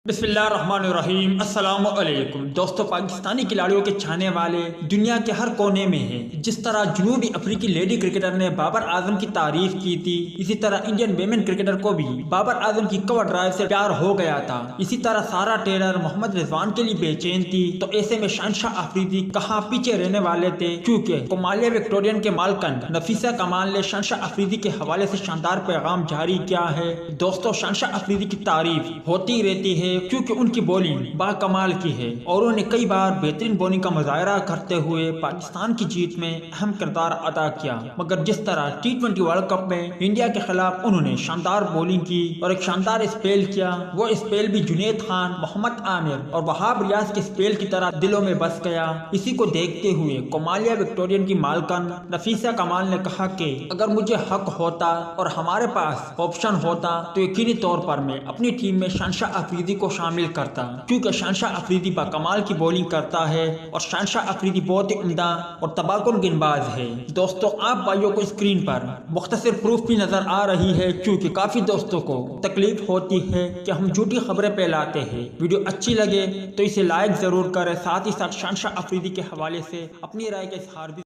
बिस्मिल्लाहिर्रहमानिर्रहीम अस्सलाम वालेकुम दोस्तों, पाकिस्तानी खिलाड़ियों के चाहने वाले दुनिया के हर कोने में हैं। जिस तरह जनूबी अफ्रीकी लेडी क्रिकेटर ने बाबर आजम की तारीफ की थी, इसी तरह इंडियन वेमेन क्रिकेटर को भी बाबर आजम की कवर ड्राइव से प्यार हो गया था। इसी तरह सारा टेलर मोहम्मद रिजवान के लिए बेचैन थी, तो ऐसे में शहनशाह अफरीदी कहाँ पीछे रहने वाले थे, क्योंकि कोमालिया विक्टोरियन के मालकन नफीसा कमाल ने शहनशाह अफरीदी के हवाले से शानदार पैगाम जारी किया है। दोस्तों, शहनशाह अफरीदी की तारीफ होती रहती है क्योंकि उनकी बॉलिंग बाकमाल की है और उन्होंने कई बार बेहतरीन बॉलिंग का मुजाहरा करते हुए पाकिस्तान की जीत में अहम किरदार अदा किया। मगर जिस तरह T20 वर्ल्ड कप में इंडिया के खिलाफ उन्होंने शानदार बॉलिंग की और एक शानदार स्पेल किया, वो स्पेल भी जुनैद खान, मोहम्मद आमिर और वहाब रियाज के स्पेल की तरह दिलों में बस गया। इसी को देखते हुए कोमालिया विक्टोरियन की मालकन नफीसा कमाल ने कहा कि अगर मुझे हक होता और हमारे पास ऑप्शन होता तो यकीनी तौर पर मैं अपनी टीम में शहनशाह अफरीदी को शामिल करता, क्योंकि शहनशाह अफरीदी बाकमाल की बॉलिंग करता है और शहनशाह अफरीदी बहुत ही उम्दा और तबाकुन गेंदबाज है। दोस्तों, आप भाइयों को स्क्रीन पर मुख्तसर प्रूफ भी नजर आ रही है, क्योंकि काफी दोस्तों को तकलीफ होती है कि हम झूठी खबरें फैलाते हैं। वीडियो अच्छी लगे तो इसे लाइक जरूर करें, साथ ही साथ शहनशाह अफरीदी के हवाले से अपनी राय का इजहार भी